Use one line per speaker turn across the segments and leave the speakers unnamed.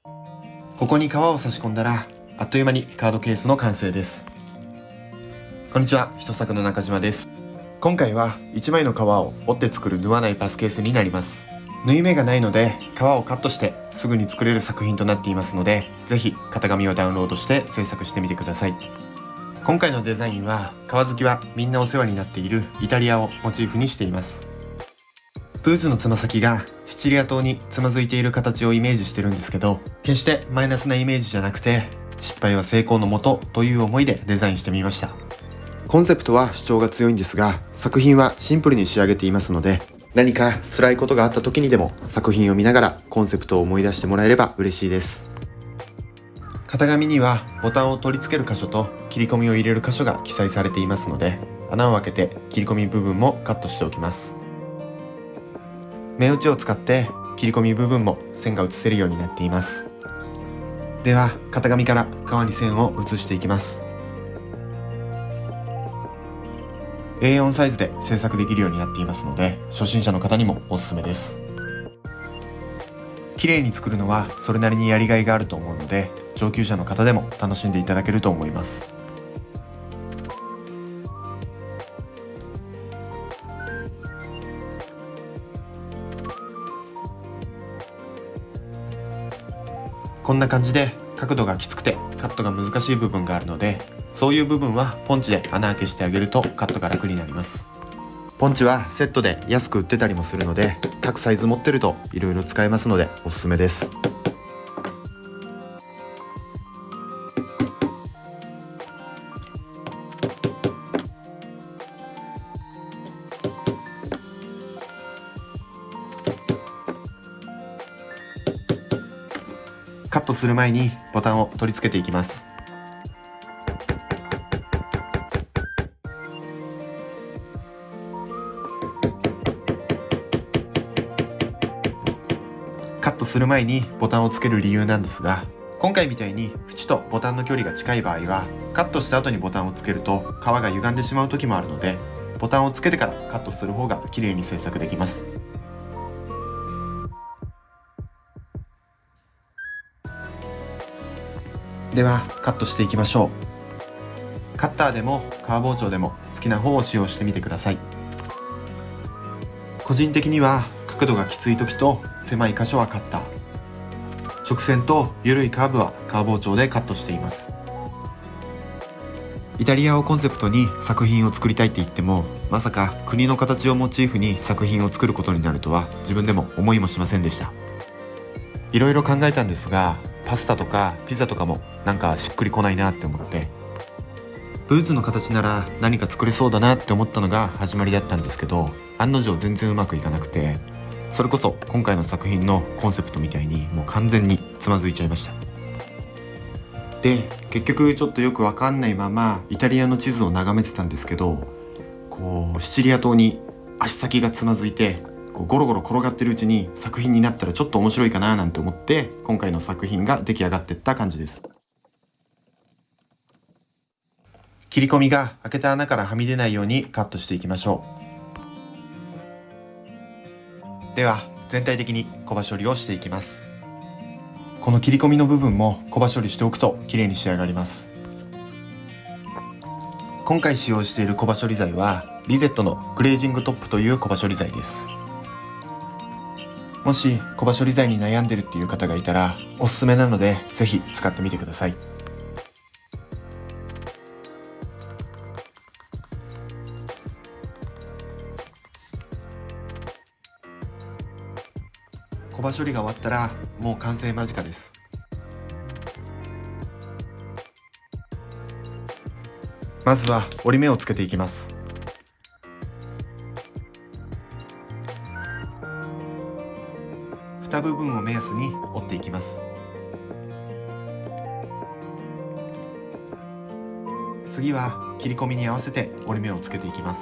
ここに革を差し込んだらあっという間にカードケースの完成です。こんにちは、ひとさくの中島です。今回は1枚の革を折って作る縫わないパスケースになります。縫い目がないので革をカットしてすぐに作れる作品となっていますので、ぜひ型紙をダウンロードして制作してみてください。今回のデザインは革好きはみんなお世話になっているイタリアをモチーフにしています。ブーツのつま先がシチリア島につまずいている形をイメージしてるんですけど、決してマイナスなイメージじゃなくて、失敗は成功のもとという思いでデザインしてみました。コンセプトは主張が強いんですが、作品はシンプルに仕上げていますので、何か辛いことがあった時にでも作品を見ながらコンセプトを思い出してもらえれば嬉しいです。型紙にはボタンを取り付ける箇所と切り込みを入れる箇所が記載されていますので、穴を開けて切り込み部分もカットしておきます。目打ちを使って切り込み部分も線が写せるようになっています。では型紙から革に線を写していきます。 A4 サイズで制作できるようになっていますので、初心者の方にもおすすめです。綺麗に作るのはそれなりにやりがいがあると思うので、上級者の方でも楽しんでいただけると思います。こんな感じで角度がきつくてカットが難しい部分があるので、そういう部分はポンチで穴開けしてあげるとカットが楽になります。ポンチはセットで安く売ってたりもするので、各サイズ持ってるといろいろ使えますのでおすすめです。カットする前にボタンを取り付けていきます。カットする前にボタンをつける理由なんですが、今回みたいに縁とボタンの距離が近い場合は、カットした後にボタンをつけると皮が歪んでしまう時もあるので、ボタンをつけてからカットする方が綺麗に製作できます。ではカットしていきましょう。カッターでも革包丁でも好きな方を使用してみてください。個人的には角度がきつい時と狭い箇所はカッター、直線と緩いカーブは革包丁でカットしています。イタリアをコンセプトに作品を作りたいって言っても、まさか国の形をモチーフに作品を作ることになるとは自分でも思いもしませんでした。いろいろ考えたんですが、パスタとかピザとかもなんかしっくりこないなって思って、ブーツの形なら何か作れそうだなって思ったのが始まりだったんですけど、案の定全然うまくいかなくて、それこそ今回の作品のコンセプトみたいにもう完全につまずいちゃいました。で、結局ちょっとよくわかんないままイタリアの地図を眺めてたんですけど、シチリア島に足先がつまずいてゴロゴロ転がってるうちに作品になったらちょっと面白いかななんて思って、今回の作品が出来上がっていった感じです。切り込みが開けた穴からはみ出ないようにカットしていきましょう。では全体的に小刃処理をしていきます。この切り込みの部分も小刃処理しておくと綺麗に仕上がります。今回使用している小刃処理剤はリゼットのグレージングトップという小刃処理剤です。もし小刃処理剤に悩んでるっていう方がいたらおすすめなので、ぜひ使ってみてください。小刃処理が終わったらもう完成間近です。まずは折り目をつけていきます。2部分を目安に折っていきます。次は切り込みに合わせて折り目をつけていきます。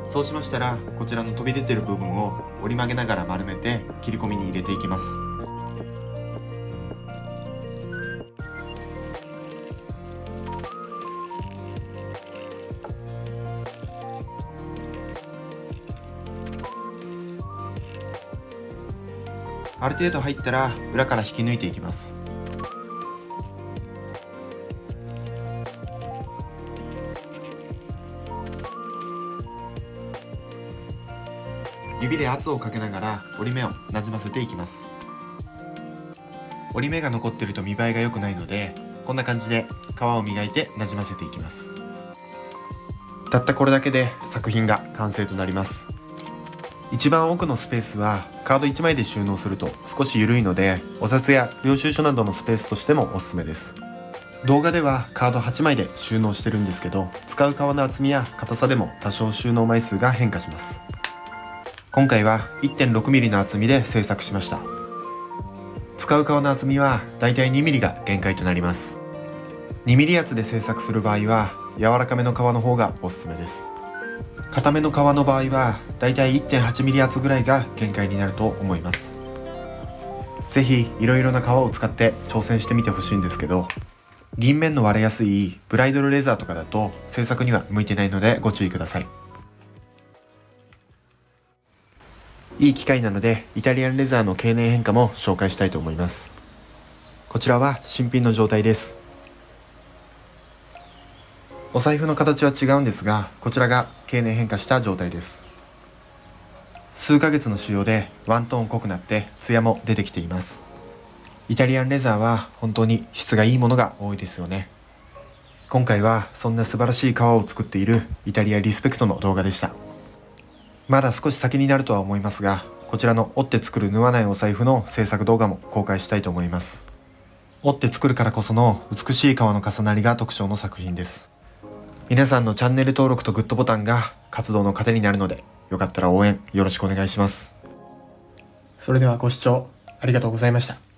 そうしましたら、こちらの飛び出ている部分を折り曲げながら丸めて切り込みに入れていきます。ある程度入ったら裏から引き抜いていきます。指で圧をかけながら折り目をなじませていきます。折り目が残っていると見栄えが良くないので、こんな感じで皮を磨いてなじませていきます。たったこれだけで作品が完成となります。一番奥のスペースはカード1枚で収納すると少し緩いので、お札や領収書などのスペースとしてもおすすめです。動画ではカード8枚で収納してるんですけど、使う革の厚みや硬さでも多少収納枚数が変化します。今回は 1.6mm の厚みで制作しました。使う革の厚みはだいたい 2mm が限界となります。2mm 厚で制作する場合は柔らかめの革の方がおすすめです。硬めの革の場合はだいたい 1.8mm 厚ぐらいが限界になると思います。ぜひいろいろな革を使って挑戦してみてほしいんですけど、銀面の割れやすいブライドルレザーとかだと製作には向いてないのでご注意ください。いい機会なのでイタリアンレザーの経年変化も紹介したいと思います。こちらは新品の状態です。お財布の形は違うんですが、こちらが経年変化した状態です。数ヶ月の使用でワントーン濃くなってツヤも出てきています。イタリアンレザーは本当に質がいいものが多いですよね。今回はそんな素晴らしい革を作っているイタリアリスペクトの動画でした。まだ少し先になるとは思いますが、こちらの折って作る縫わないお財布の制作動画も公開したいと思います。折って作るからこその美しい革の重なりが特徴の作品です。皆さんのチャンネル登録とグッドボタンが活動の糧になるので、よかったら応援よろしくお願いします。それではご視聴ありがとうございました。